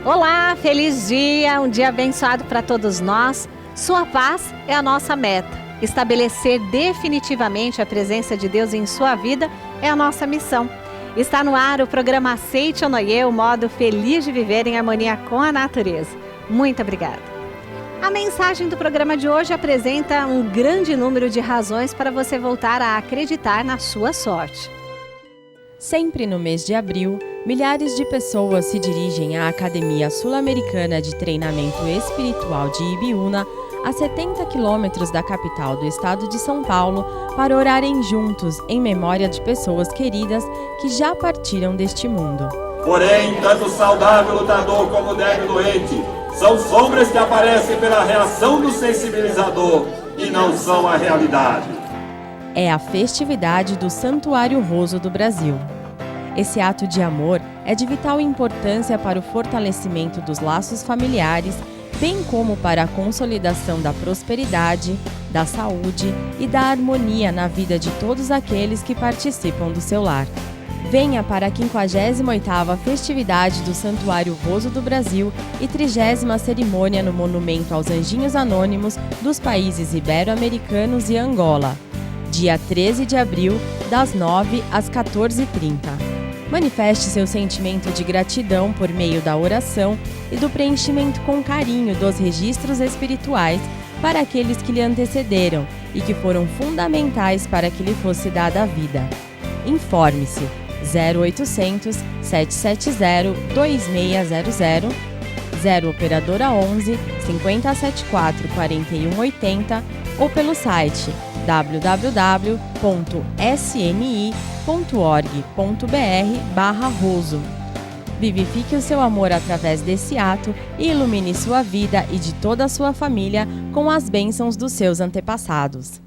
Olá, feliz dia, um dia abençoado para todos nós. Sua paz é a nossa meta. Estabelecer definitivamente a presença de Deus em sua vida é a nossa missão. Está no ar o programa Aceite ou Noie, o modo feliz de viver em harmonia com a natureza. Muito obrigada. A mensagem do programa de hoje apresenta um grande número de razões para você voltar a acreditar na sua sorte. Sempre no mês de abril, milhares de pessoas se dirigem à Academia Sul-Americana de Treinamento Espiritual de Ibiúna, a 70 quilômetros da capital do estado de São Paulo, para orarem juntos em memória de pessoas queridas que já partiram deste mundo. Porém, tanto o saudável lutador como o débil doente são sombras que aparecem pela reação do sensibilizador e não são a realidade. É a festividade do Santuário Roso do Brasil. Esse ato de amor é de vital importância para o fortalecimento dos laços familiares, bem como para a consolidação da prosperidade, da saúde e da harmonia na vida de todos aqueles que participam do seu lar. Venha para a 58ª festividade do Santuário Roso do Brasil e 30ª cerimônia no Monumento aos Anjinhos Anônimos dos países ibero-americanos e Angola, dia 13 de abril, das 9 às 14h30. Manifeste seu sentimento de gratidão por meio da oração e do preenchimento com carinho dos registros espirituais para aqueles que lhe antecederam e que foram fundamentais para que lhe fosse dada a vida. Informe-se 0800 770 2600, 0 operadora 11 5074 4180 ou pelo site www.sni.org.br/roso. Vivifique o seu amor através desse ato e ilumine sua vida e de toda a sua família com as bênçãos dos seus antepassados.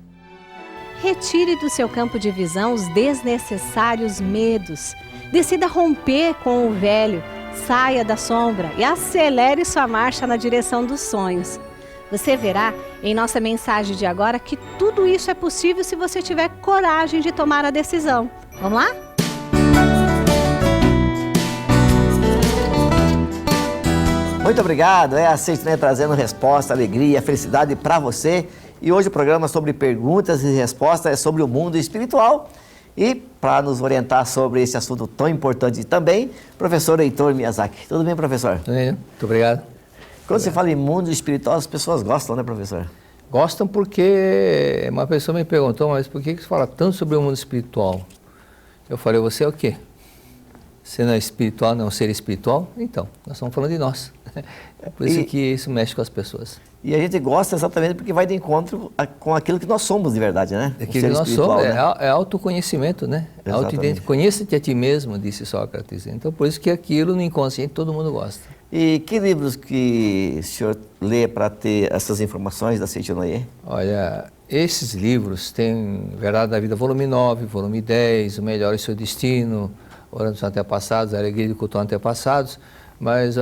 Retire do seu campo de visão os desnecessários medos. Decida romper com o velho, saia da sombra e acelere sua marcha na direção dos sonhos. Você verá em nossa mensagem de agora que tudo isso é possível se você tiver coragem de tomar a decisão. Vamos lá? Muito obrigado, a Aceite, trazendo resposta, alegria, felicidade para você. E hoje o programa sobre perguntas e respostas é sobre o mundo espiritual. E para nos orientar sobre esse assunto tão importante também, professor Heitor Miyazaki. Tudo bem, professor? Tudo bem, muito obrigado. Quando você fala em mundo espiritual, as pessoas gostam, né, professor? Gostam porque uma pessoa me perguntou, mas por que você fala tanto sobre o mundo espiritual? Eu falei, você é o quê? Você não é espiritual, não é um ser espiritual? Então, nós estamos falando de nós. Por isso que isso mexe com as pessoas. E a gente gosta exatamente porque vai de encontro com aquilo que nós somos de verdade, né? Aquilo que nós somos, né? É autoconhecimento, né? Conheça-te a ti mesmo, disse Sócrates. Então, por isso que aquilo no inconsciente todo mundo gosta. E que livros que o senhor lê para ter essas informações da Aceite ou Noie? Olha, esses livros têm Verdade da Vida, volume 9, volume 10, O Melhor e Seu Destino, Orando dos Antepassados, A Alegria de Cultuar Antepassados, mas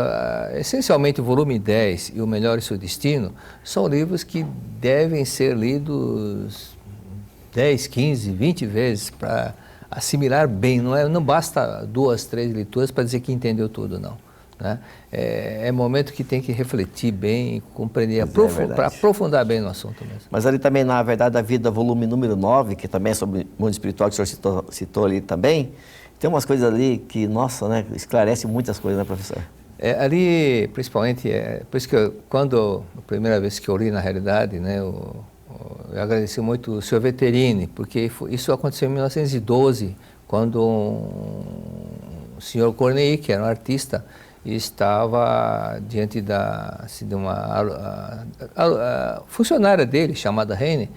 essencialmente o volume 10 e O Melhor e Seu Destino são livros que devem ser lidos 10, 15, 20 vezes para assimilar bem, não basta 2, 3 leituras para dizer que entendeu tudo, não. Né? É momento que tem que refletir bem, compreender, para aprofundar bem no assunto mesmo. Mas ali também, na Verdade da Vida, volume número 9, que também é sobre o mundo espiritual, que o senhor citou ali também, tem umas coisas ali que, nossa, né, esclarece muitas coisas, né, professor? Ali, principalmente, por isso que a primeira vez que eu li, na realidade, né, eu agradeci muito o senhor Veterini, porque isso aconteceu em 1912, quando o senhor Corneille, que era um artista, estava diante de uma funcionária dele, chamada Heine,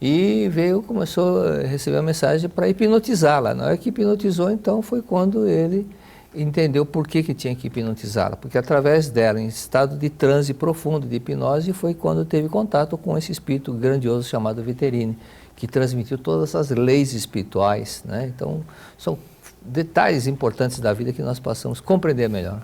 e começou a receber a mensagem para hipnotizá-la. Na hora que hipnotizou, então, foi quando ele entendeu por que tinha que hipnotizá-la, porque através dela, em estado de transe profundo, de hipnose, foi quando teve contato com esse espírito grandioso chamado Veterini, que transmitiu todas as leis espirituais, né? Então, são detalhes importantes da vida que nós possamos compreender melhor.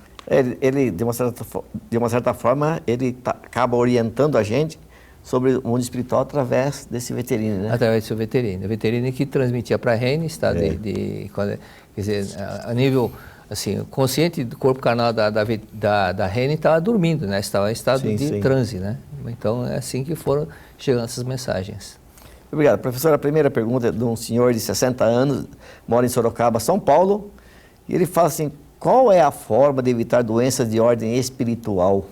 Ele de uma certa forma, ele acaba orientando a gente sobre o mundo espiritual através desse Veterini, né? Através do seu Veterini. O Veterini que transmitia para a Heine, quer dizer, a nível assim, consciente do corpo carnal da Reni estava dormindo, né? Estava em estado de transe, né? Então é assim que foram chegando essas mensagens. Obrigado. Professor, a primeira pergunta é de um senhor de 60 anos, mora em Sorocaba, São Paulo, e ele fala assim, qual é a forma de evitar doenças de ordem espiritual?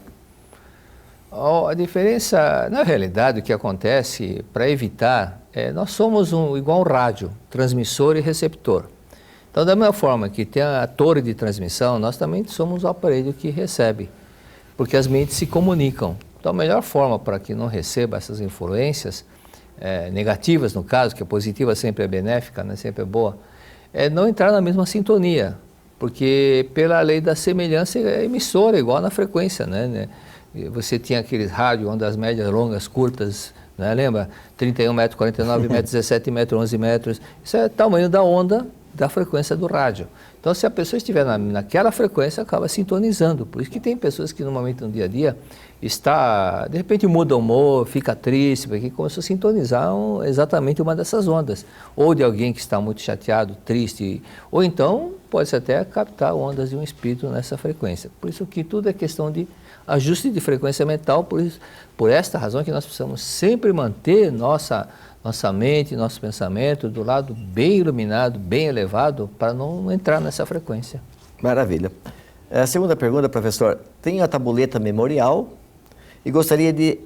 A diferença, na realidade, o que acontece para evitar, nós somos igual um rádio, transmissor e receptor. Então, da mesma forma que tem a torre de transmissão, nós também somos o aparelho que recebe, porque as mentes se comunicam. Então, a melhor forma para que não receba essas influências, negativas no caso, que a positiva sempre é benéfica, né, sempre é boa, é não entrar na mesma sintonia, porque pela lei da semelhança é emissora, igual na frequência, né? Você tinha aqueles rádios, ondas médias, longas, curtas, né? Lembra? 31 metros, 49 metros, 17 metros, 11 metros, isso é o tamanho da onda da frequência do rádio. Então, se a pessoa estiver naquela frequência, acaba sintonizando. Por isso que tem pessoas que, normalmente, no dia a dia, de repente muda o humor, fica triste, porque começou a sintonizar exatamente uma dessas ondas. Ou de alguém que está muito chateado, triste, ou então pode-se até captar ondas de um espírito nessa frequência. Por isso que tudo é questão de ajuste de frequência mental, por esta razão que nós precisamos sempre manter nossa mente, nosso pensamento do lado bem iluminado, bem elevado, para não entrar nessa frequência. Maravilha. A segunda pergunta, professor. Tenho a tabuleta memorial e gostaria de...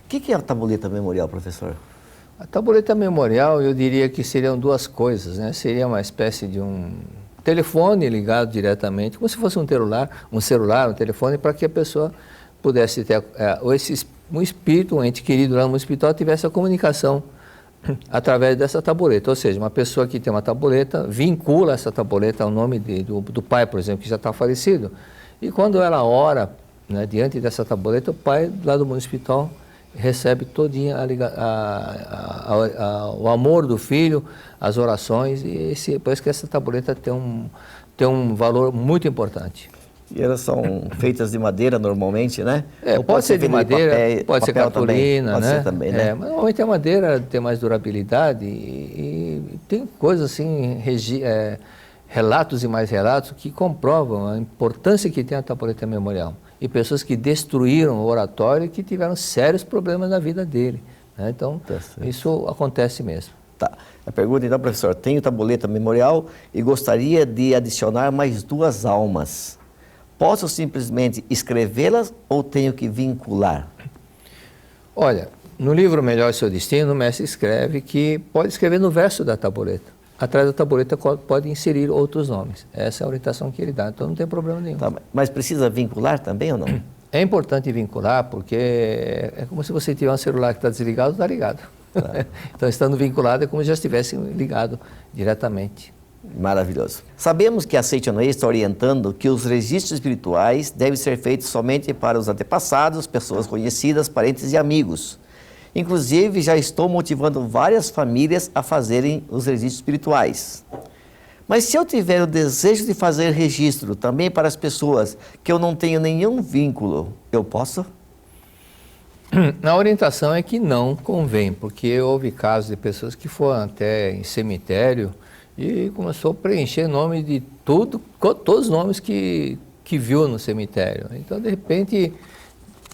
O que é a tabuleta memorial, professor? A tabuleta memorial, eu diria que seriam duas coisas, né? Seria uma espécie de um telefone ligado diretamente, como se fosse um telefone, para que a pessoa pudesse ter, um espírito, um ente querido lá no mundo espiritual, tivesse a comunicação através dessa tabuleta. Ou seja, uma pessoa que tem uma tabuleta, vincula essa tabuleta ao nome do pai, por exemplo, que já está falecido, e quando ela ora, né, diante dessa tabuleta, o pai lá do mundo espiritual recebe todinha o amor do filho, as orações, e por isso que essa tabuleta tem um valor muito importante. E elas são feitas de madeira normalmente, né? Pode ser de madeira, pode ser cartolina, né? Pode ser também, né? Mas normalmente a madeira tem mais durabilidade e tem coisas assim, relatos e mais relatos que comprovam a importância que tem a tabuleta memorial. E pessoas que destruíram o oratório e que tiveram sérios problemas na vida dele, né? Então, isso acontece mesmo. Tá. A pergunta então, professor, tenho tabuleta memorial e gostaria de adicionar mais 2 almas. Posso simplesmente escrevê-las ou tenho que vincular? Olha, no livro Melhor Seu Destino, o mestre escreve que pode escrever no verso da tabuleta. Atrás da tabuleta pode inserir outros nomes. Essa é a orientação que ele dá, então não tem problema nenhum. Tá, mas precisa vincular também ou não? É importante vincular porque é como se você tiver um celular que está desligado, está ligado. Tá. Então, estando vinculado é como se já estivesse ligado diretamente. Maravilhoso. Sabemos que a Seitonei está orientando que os registros espirituais devem ser feitos somente para os antepassados, pessoas conhecidas, parentes e amigos. Inclusive, já estou motivando várias famílias a fazerem os registros espirituais. Mas se eu tiver o desejo de fazer registro também para as pessoas que eu não tenho nenhum vínculo, eu posso? A orientação é que não convém, porque houve casos de pessoas que foram até em cemitério e começou a preencher nome de todos os nomes que viu no cemitério. Então, de repente,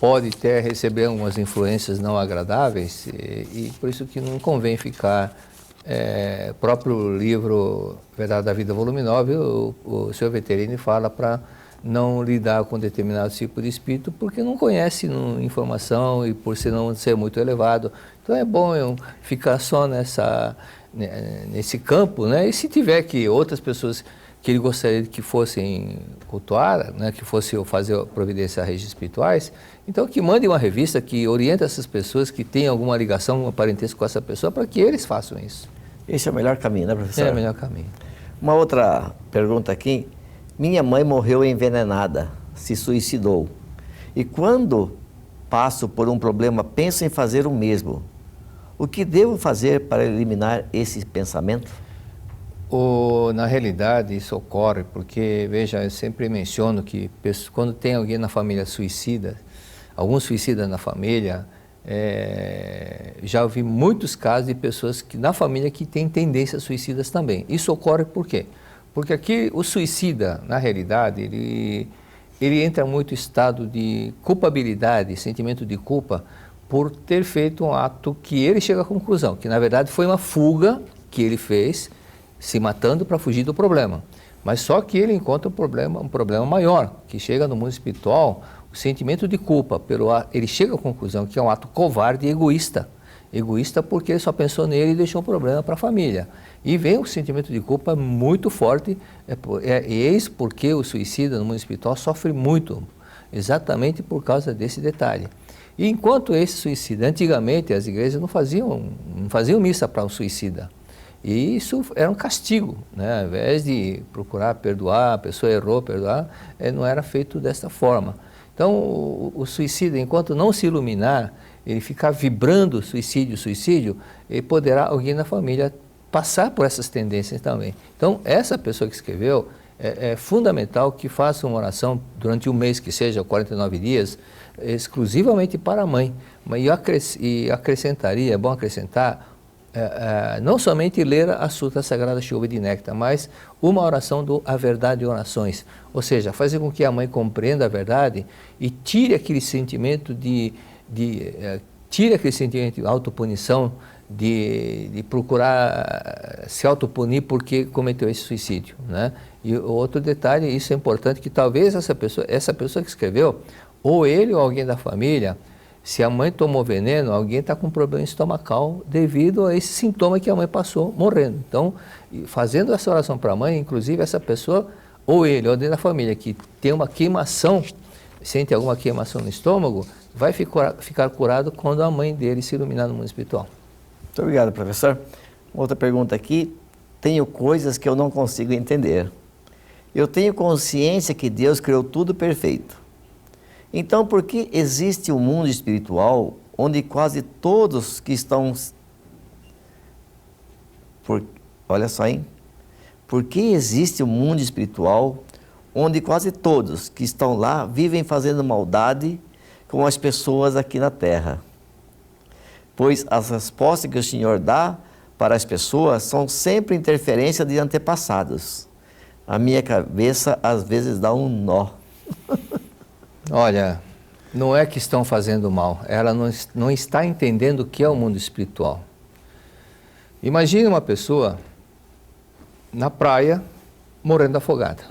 pode até receber algumas influências não agradáveis e por isso que não convém ficar... próprio livro Verdade da Vida, volume 9, o Sr. Veterini fala para não lidar com determinado tipo de espírito porque não conhece informação e por não ser muito elevado. Então é bom eu ficar só nesse campo, né? E se tiver que outras pessoas que ele gostaria que fossem cultuar, né? Que fossem fazer providência a registros espirituais, então que mande uma revista que oriente essas pessoas que têm alguma ligação, algum parentesco com essa pessoa, para que eles façam isso. Esse é o melhor caminho, né, professor? É o melhor caminho. Uma outra pergunta aqui. Minha mãe morreu envenenada, se suicidou. E quando passo por um problema, penso em fazer o mesmo. O que devo fazer para eliminar esse pensamento? Na realidade, isso ocorre porque, veja, eu sempre menciono que quando tem alguém na família suicida, algum suicida na família, já ouvi muitos casos de pessoas na família que têm tendências suicidas também. Isso ocorre por quê? Porque aqui o suicida, na realidade, ele entra muito em estado de culpabilidade, sentimento de culpa, por ter feito um ato que ele chega à conclusão, que na verdade foi uma fuga que ele fez, se matando para fugir do problema. Mas só que ele encontra um problema maior, que chega no mundo espiritual, o sentimento de culpa, ele chega à conclusão que é um ato covarde e egoísta. Egoísta porque ele só pensou nele e deixou um problema para a família. E vem o sentimento de culpa muito forte, eis porque o suicida no mundo espiritual sofre muito, exatamente por causa desse detalhe. E enquanto esse suicida, antigamente as igrejas não faziam missa para um suicida. E isso era um castigo, né? Ao invés de procurar perdoar, a pessoa errou, perdoar, não era feito dessa forma. Então o suicida, enquanto não se iluminar, ele ficar vibrando suicídio, e poderá alguém na família passar por essas tendências também. Então essa pessoa que escreveu, é fundamental que faça uma oração durante um mês, que seja 49 dias, exclusivamente para a mãe. E acrescentaria, é bom acrescentar, não somente ler a Sutra Sagrada Chuva de Néctar, mas uma oração do A Verdade e Orações. Ou seja, fazer com que a mãe compreenda a verdade e tire aquele sentimento de autopunição, de procurar se autopunir porque cometeu esse suicídio, né? E outro detalhe, isso é importante, que talvez essa pessoa que escreveu, ou ele ou alguém da família, se a mãe tomou veneno, alguém está com problema estomacal devido a esse sintoma que a mãe passou morrendo. Então, fazendo essa oração para a mãe, inclusive essa pessoa, ou ele ou alguém da família que tem uma queimação, sente alguma queimação no estômago, vai ficar curado quando a mãe dele se iluminar no mundo espiritual. Muito obrigado, professor. Outra pergunta aqui. Tenho coisas que eu não consigo entender. Eu tenho consciência que Deus criou tudo perfeito. Então, por que existe um mundo espiritual onde quase todos que estão... Olha só, hein? Por que existe um mundo espiritual onde quase todos que estão lá vivem fazendo maldade com as pessoas aqui na Terra? Pois as respostas que o Senhor dá para as pessoas são sempre interferência de antepassados. A minha cabeça às vezes dá um nó. Olha, não é que estão fazendo mal, ela não está entendendo o que é o mundo espiritual. Imagine uma pessoa na praia morrendo afogada.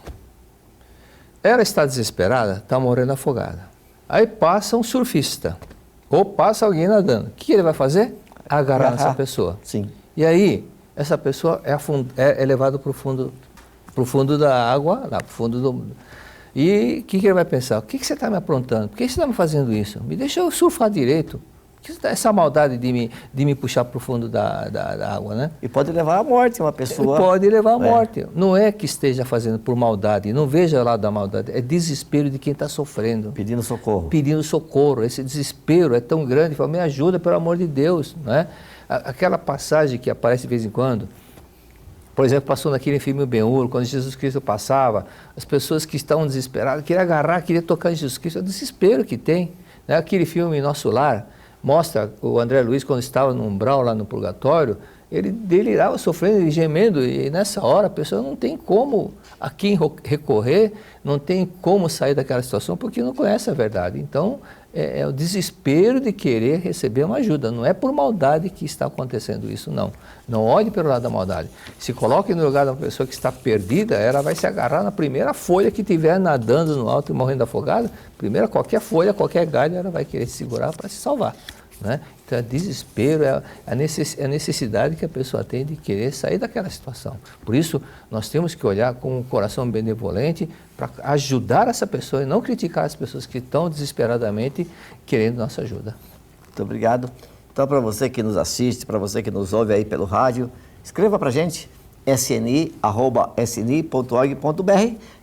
Ela está desesperada, está morrendo afogada. Aí passa um surfista, ou passa alguém nadando. O que ele vai fazer? Agarrar essa pessoa. Sim. E aí, essa pessoa é levada para o fundo da água, lá para o fundo do... E o que ele vai pensar? O que você está me aprontando? Por que você está me fazendo isso? Me deixa eu surfar direito. Essa maldade de me puxar para o fundo da água, né? E pode levar à morte uma pessoa. Pode levar à morte. Não é que esteja fazendo por maldade, não veja lá da maldade, é desespero de quem está sofrendo. Pedindo socorro. Pedindo socorro. Esse desespero é tão grande, fala, me ajuda, pelo amor de Deus, né? Aquela passagem que aparece de vez em quando, por exemplo, passou naquele filme O Ben-Hur, quando Jesus Cristo passava, as pessoas que estavam desesperadas, queriam agarrar, queriam tocar em Jesus Cristo, é o desespero que tem, né? Aquele filme Nosso Lar mostra o André Luiz quando estava no umbral lá no purgatório, ele delirava, sofrendo e gemendo, e nessa hora a pessoa não tem como a quem recorrer, não tem como sair daquela situação porque não conhece a verdade. Então é o desespero de querer receber uma ajuda, não é por maldade que está acontecendo isso, não. Não olhe pelo lado da maldade. Se coloque no lugar de uma pessoa que está perdida, ela vai se agarrar na primeira folha que estiver nadando no alto e morrendo afogada, qualquer folha, qualquer galho, ela vai querer se segurar para se salvar, né? Então, desespero é a necessidade que a pessoa tem de querer sair daquela situação. Por isso, nós temos que olhar com um coração benevolente para ajudar essa pessoa e não criticar as pessoas que estão desesperadamente querendo nossa ajuda. Muito obrigado. Então, para você que nos assiste, para você que nos ouve aí pelo rádio, escreva para a gente, sni@sni.org.br,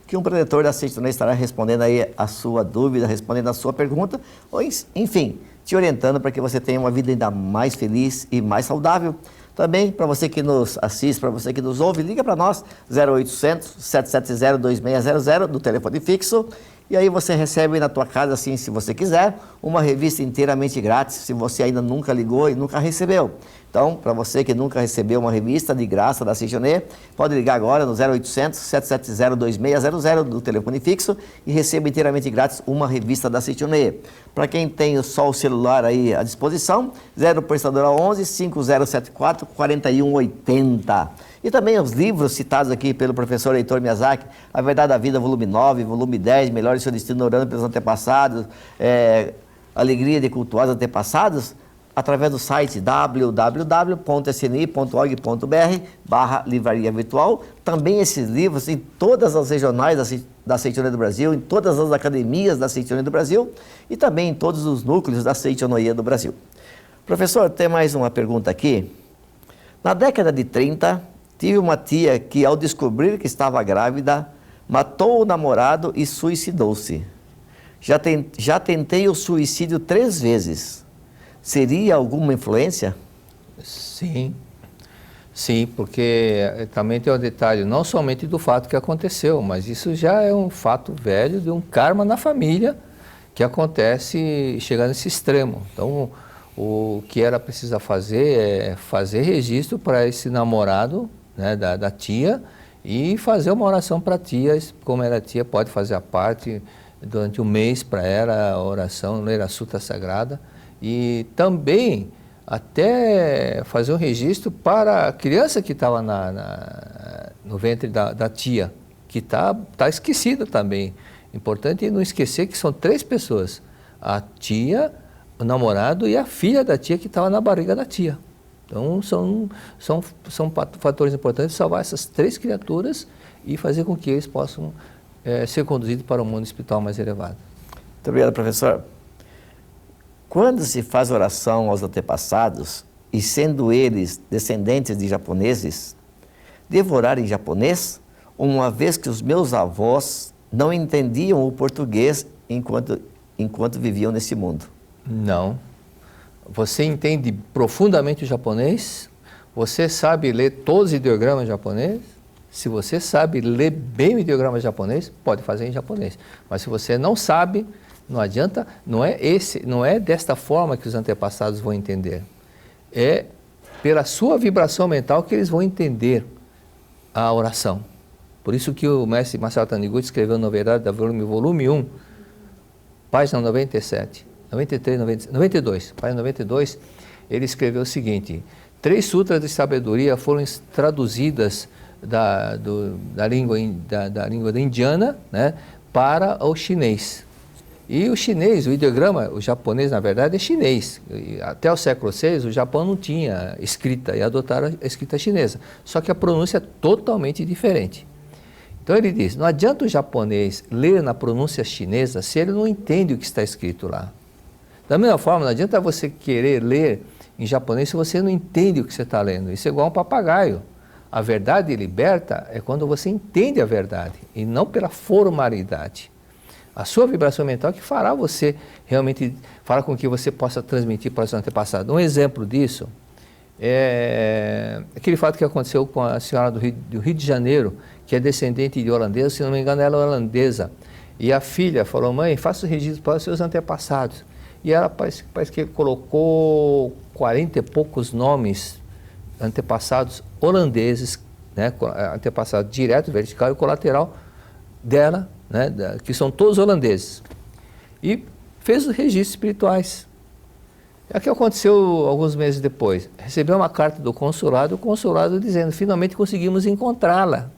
que um preletor da Sexta estará respondendo aí a sua dúvida, respondendo a sua pergunta, ou enfim, te orientando para que você tenha uma vida ainda mais feliz e mais saudável. Também, para você que nos assiste, para você que nos ouve, liga para nós, 0800 770 2600 do telefone fixo, e aí você recebe na tua casa, assim, se você quiser, uma revista inteiramente grátis, se você ainda nunca ligou e nunca recebeu. Então, para você que nunca recebeu uma revista de graça da Seitione, pode ligar agora no 0800 770 2600 do telefone fixo e receba inteiramente grátis uma revista da Seitione. Para quem tem só o celular aí à disposição, 0 prestadora 11 5074 4180. E também os livros citados aqui pelo professor Heitor Miyazaki, A Verdade da Vida, volume 9, volume 10, Melhore seu destino orando pelos antepassados, Alegria de cultuar os antepassados, através do site www.sni.org.br/livraria virtual. Também esses livros em todas as regionais da Seitione do Brasil, em todas as academias da Seitione do Brasil e também em todos os núcleos da Seitonoia do Brasil. Professor, tem mais uma pergunta aqui. Na década de 30, tive uma tia que, ao descobrir que estava grávida, matou o namorado e suicidou-se. Já tentei o suicídio 3 vezes. Seria alguma influência? Sim, porque também tem um detalhe, não somente do fato que aconteceu, mas isso já é um fato velho de um karma na família que acontece chegando nesse extremo. Então, o que era preciso fazer é fazer registro para esse namorado, né, da tia, e fazer uma oração para a tia, como era tia, pode fazer a parte durante um mês para ela, a oração, ler a Sutra Sagrada. E também até fazer um registro para a criança que estava no ventre da tia, que tá esquecida também. Importante não esquecer que são 3 pessoas, a tia, o namorado e a filha da tia que estava na barriga da tia. Então são fatores importantes salvar essas 3 criaturas e fazer com que eles possam ser conduzidos para um mundo espiritual mais elevado. Muito obrigado, professor. Quando se faz oração aos antepassados, e sendo eles descendentes de japoneses, devo orar em japonês, uma vez que os meus avós não entendiam o português enquanto viviam nesse mundo? Não. Você entende profundamente o japonês? Você sabe ler todos os ideogramas japoneses? Se você sabe ler bem o ideograma japonês, pode fazer em japonês. Mas se você não sabe, não adianta, não é desta forma que os antepassados vão entender. É pela sua vibração mental que eles vão entender a oração. Por isso que o mestre Masaru Taniguchi escreveu na verdade da volume 1, página 97, 93, 92, página 92, ele escreveu o seguinte: 3 sutras de sabedoria foram traduzidas da língua indiana, né, para o chinês. E o chinês, o ideograma, o japonês na verdade é chinês. Até o século VI o Japão não tinha escrita e adotaram a escrita chinesa. Só que a pronúncia é totalmente diferente. Então ele diz, não adianta o japonês ler na pronúncia chinesa se ele não entende o que está escrito lá. Da mesma forma, não adianta você querer ler em japonês se você não entende o que você está lendo. Isso é igual um papagaio. A verdade liberta é quando você entende a verdade e não pela formalidade. A sua vibração mental que fará você realmente, fará com que você possa transmitir para os seus antepassados. Um exemplo disso é aquele fato que aconteceu com a senhora do Rio de Janeiro, que é descendente de holandesa, se não me engano ela é holandesa. E a filha falou, mãe, faça o registro para os seus antepassados. E ela parece que colocou 40 e poucos nomes antepassados holandeses, né, antepassado direto, vertical e colateral dela, né, que são todos holandeses. E fez os registros espirituais. É o que aconteceu alguns meses depois. Recebeu uma carta do consulado, o consulado dizendo, finalmente conseguimos encontrá-la.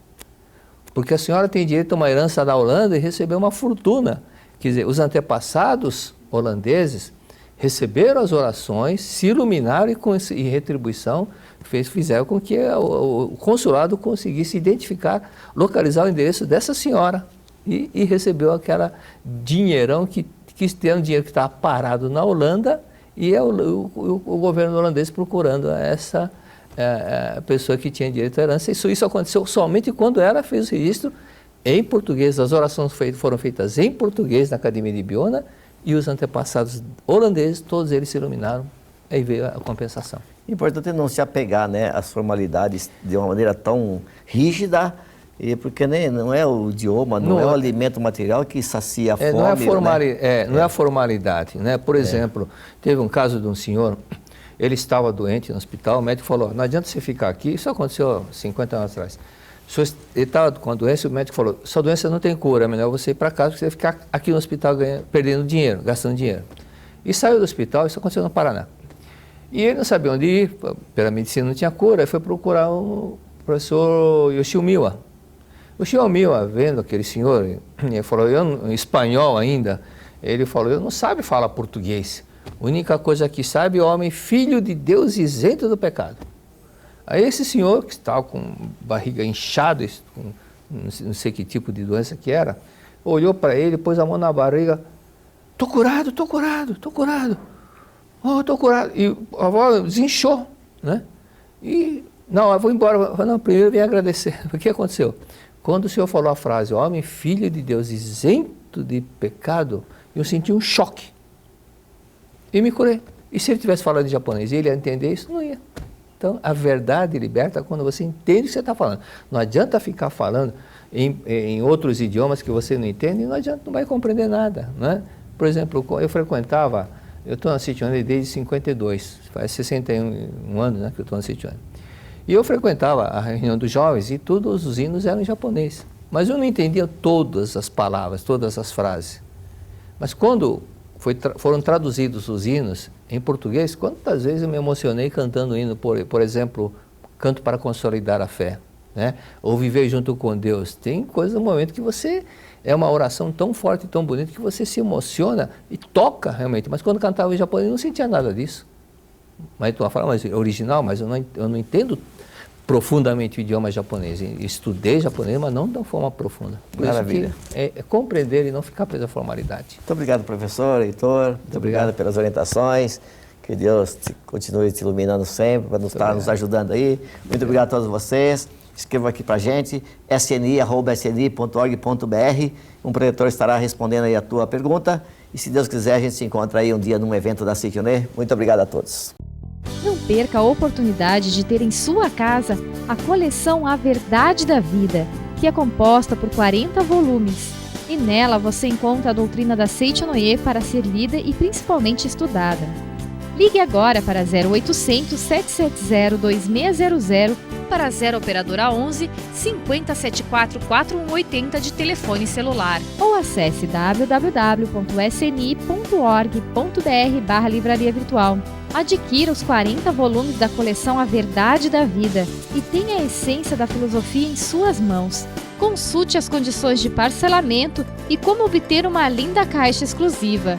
Porque a senhora tem direito a uma herança da Holanda e recebeu uma fortuna. Quer dizer, os antepassados holandeses receberam as orações, se iluminaram e em retribuição fizeram com que o consulado conseguisse identificar, localizar o endereço dessa senhora e recebeu aquela dinheirão que tem um dinheiro que estava parado na Holanda e é o governo holandês procurando essa pessoa que tinha direito à herança. Isso aconteceu somente quando ela fez o registro em português. As orações foram feitas em português na Academia de Biona e os antepassados holandeses, todos eles se iluminaram. Aí veio a compensação. Importante não se apegar, né, às formalidades de uma maneira tão rígida, porque não é o idioma, não é o alimento material que sacia a fome. Não é a formalidade. Né? Por exemplo, teve um caso de um senhor Ele estava doente no hospital, o médico falou, não adianta você ficar aqui, isso aconteceu 50 anos atrás. Ele estava com a doença, o médico falou, sua doença não tem cura, é melhor você ir para casa, porque você vai ficar aqui no hospital perdendo dinheiro, gastando dinheiro. E saiu do hospital, isso aconteceu no Paraná. E ele não sabia onde ir, pela medicina não tinha cura, ele foi procurar o professor Yoshio Miwa. O Yoshio Miwa, vendo aquele senhor, ele falou, em espanhol ainda, ele falou, eu não sabe falar português. A única coisa que sabe é o homem filho de Deus isento do pecado. Aí esse senhor, que estava com barriga inchada, com não sei que tipo de doença que era, olhou para ele, pôs a mão na barriga, tô curado, tô curado, tô curado. Oh, tô curado. E a avó desinchou, né? E, não, eu vou embora. Não, primeiro eu vim agradecer. O que aconteceu? Quando o senhor falou a frase, homem filho de Deus isento de pecado, eu senti um choque. E me curei. E se ele estivesse falando em japonês, ele ia entender isso? Não ia. Então, a verdade liberta quando você entende o que você está falando. Não adianta ficar falando em outros idiomas que você não entende, não adianta, não vai compreender nada, né? Por exemplo, eu estou na Citione desde 52, faz 61 anos, né, que eu estou na Citione. E eu frequentava a reunião dos jovens e todos os hinos eram em japonês. Mas eu não entendia todas as palavras, todas as frases. Mas quando foram traduzidos os hinos em português, quantas vezes eu me emocionei cantando o hino, por exemplo, Canto para Consolidar a Fé, né? Ou Viver Junto com Deus. Tem coisas no momento que você, é uma oração tão forte e tão bonita que você se emociona e toca realmente. Mas quando cantava em japonês eu não sentia nada disso. Mas tu fala, mas é original, mas eu não entendo profundamente o idioma japonês. Estudei japonês, mas não de uma forma profunda. Por Maravilha. Isso que é compreender e não ficar preso à formalidade. Muito obrigado, professor, Heitor. Muito obrigado pelas orientações. Que Deus continue te iluminando sempre, para estar nos ajudando aí. Muito obrigado a todos vocês. Escreva aqui para a gente, sni@sni.org.br. Um preletor estará respondendo aí a tua pergunta. E se Deus quiser, a gente se encontra aí um dia num evento da Citione. Muito obrigado a todos. Não perca a oportunidade de ter em sua casa a coleção A Verdade da Vida, que é composta por 40 volumes. E nela você encontra a doutrina da Seichonoye para ser lida e principalmente estudada. Ligue agora para 0800 770 2600 para 0 operadora 11 5074 4180 de telefone celular. Ou acesse www.sni.org.br/livraria virtual. Adquira os 40 volumes da coleção A Verdade da Vida e tenha a essência da filosofia em suas mãos. Consulte as condições de parcelamento e como obter uma linda caixa exclusiva.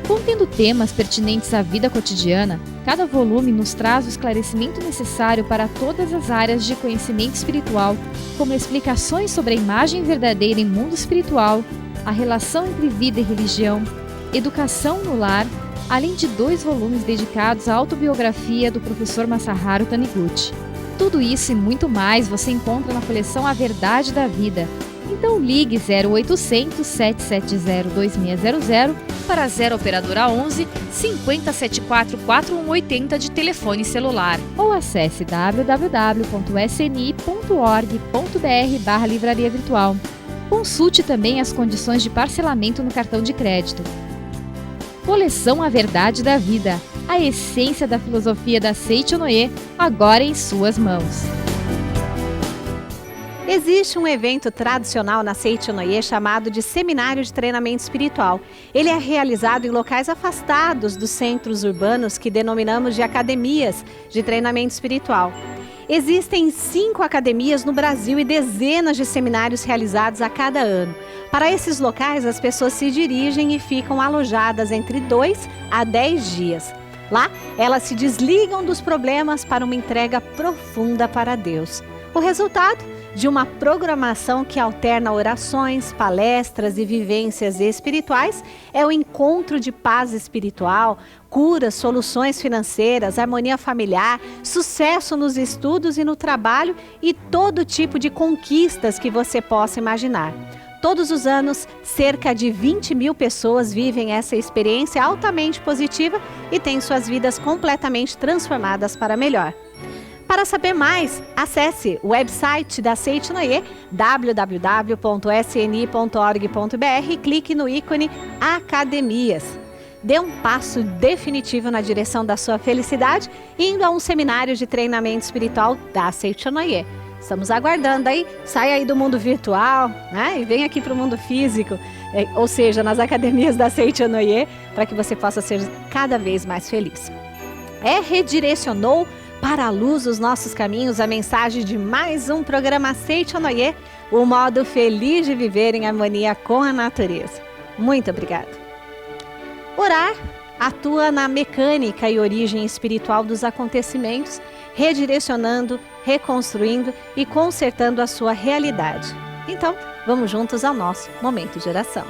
Contendo temas pertinentes à vida cotidiana, cada volume nos traz o esclarecimento necessário para todas as áreas de conhecimento espiritual, como explicações sobre a imagem verdadeira em mundo espiritual, a relação entre vida e religião, educação no lar, além de 2 volumes dedicados à autobiografia do professor Masaharu Taniguchi. Tudo isso e muito mais você encontra na coleção A Verdade da Vida. Então ligue 0800 770 2600 para 0 operadora 11 5074 4180 de telefone celular. Ou acesse www.sni.org.br/livraria virtual. Consulte também as condições de parcelamento no cartão de crédito. Coleção A Verdade da Vida, a essência da filosofia da Seichonoye, agora em suas mãos. Existe um evento tradicional na Seichonoye chamado de Seminário de Treinamento Espiritual. Ele é realizado em locais afastados dos centros urbanos que denominamos de academias de treinamento espiritual. Existem 5 academias no Brasil e dezenas de seminários realizados a cada ano. Para esses locais, as pessoas se dirigem e ficam alojadas entre 2 a 10 dias. Lá, elas se desligam dos problemas para uma entrega profunda para Deus. O resultado? De uma programação que alterna orações, palestras e vivências espirituais, é o encontro de paz espiritual, curas, soluções financeiras, harmonia familiar, sucesso nos estudos e no trabalho e todo tipo de conquistas que você possa imaginar. Todos os anos, cerca de 20 mil pessoas vivem essa experiência altamente positiva e têm suas vidas completamente transformadas para melhor. Para saber mais, acesse o website da Seichonoye, www.sni.org.br e clique no ícone Academias. dê um passo definitivo na direção da sua felicidade, indo a um seminário de treinamento espiritual da Seichonoye. Estamos aguardando aí, sai aí do mundo virtual, né? E vem aqui para o mundo físico, ou seja, nas academias da Seichonoye, para que você possa ser cada vez mais feliz. Redirecionou para a luz os nossos caminhos a mensagem de mais um programa Seichonoye, o modo feliz de viver em harmonia com a natureza. Muito obrigada. Orar atua na mecânica e origem espiritual dos acontecimentos, redirecionando, reconstruindo e consertando a sua realidade. Então, vamos juntos ao nosso momento de oração.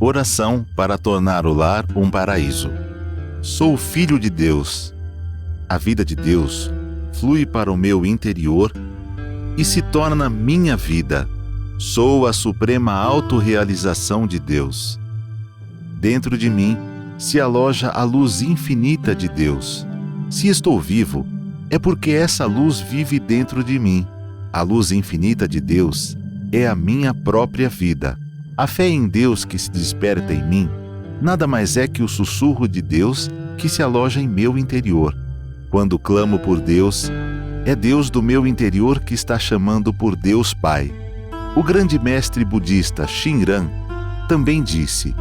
Oração para tornar o lar um paraíso. Sou filho de Deus. A vida de Deus flui para o meu interior e se torna minha vida. Sou a suprema autorrealização de Deus. Dentro de mim se aloja a luz infinita de Deus. Se estou vivo, é porque essa luz vive dentro de mim. A luz infinita de Deus é a minha própria vida. A fé em Deus que se desperta em mim nada mais é que o sussurro de Deus que se aloja em meu interior. Quando clamo por Deus, é Deus do meu interior que está chamando por Deus Pai. O grande mestre budista Shinran também disse: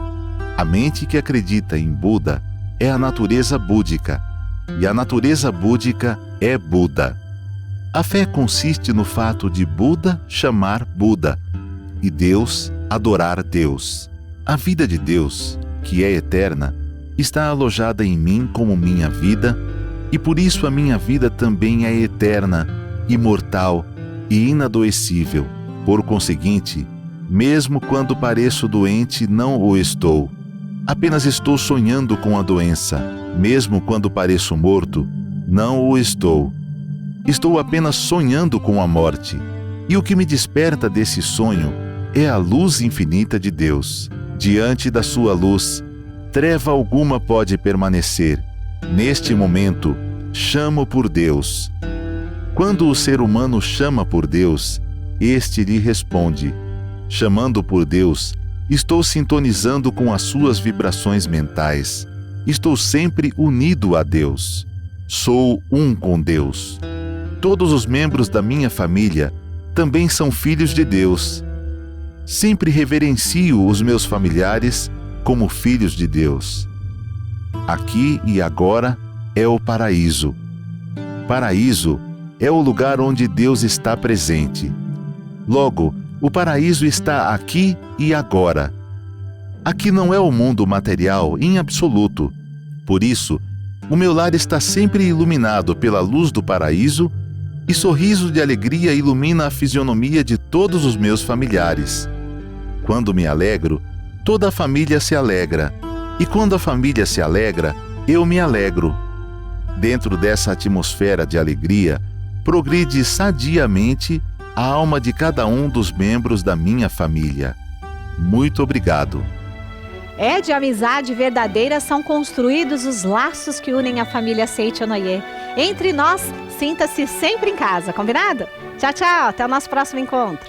a mente que acredita em Buda é a natureza búdica, e a natureza búdica é Buda. A fé consiste no fato de Buda chamar Buda e Deus adorar Deus. A vida de Deus, que é eterna, está alojada em mim como minha vida, e por isso a minha vida também é eterna, imortal e inadoecível. Por conseguinte, mesmo quando pareço doente, não o estou. Apenas estou sonhando com a doença. Mesmo quando pareço morto, não o estou. Estou apenas sonhando com a morte. E o que me desperta desse sonho é a luz infinita de Deus. Diante da sua luz, treva alguma pode permanecer. Neste momento, chamo por Deus. Quando o ser humano chama por Deus, este lhe responde. Chamando por Deus, estou sintonizando com as suas vibrações mentais. Estou sempre unido a Deus. Sou um com Deus. Todos os membros da minha família também são filhos de Deus. Sempre reverencio os meus familiares como filhos de Deus. Aqui e agora é o paraíso. Paraíso é o lugar onde Deus está presente. Logo, o paraíso está aqui e agora. Aqui não é o mundo material em absoluto. Por isso, o meu lar está sempre iluminado pela luz do paraíso e sorriso de alegria ilumina a fisionomia de todos os meus familiares. Quando me alegro, toda a família se alegra. E quando a família se alegra, eu me alegro. Dentro dessa atmosfera de alegria, progride sadiamente a alma de cada um dos membros da minha família. Muito obrigado. De amizade verdadeira são construídos os laços que unem a família Seichonoye. Entre nós, sinta-se sempre em casa, combinado? Tchau, tchau, até o nosso próximo encontro.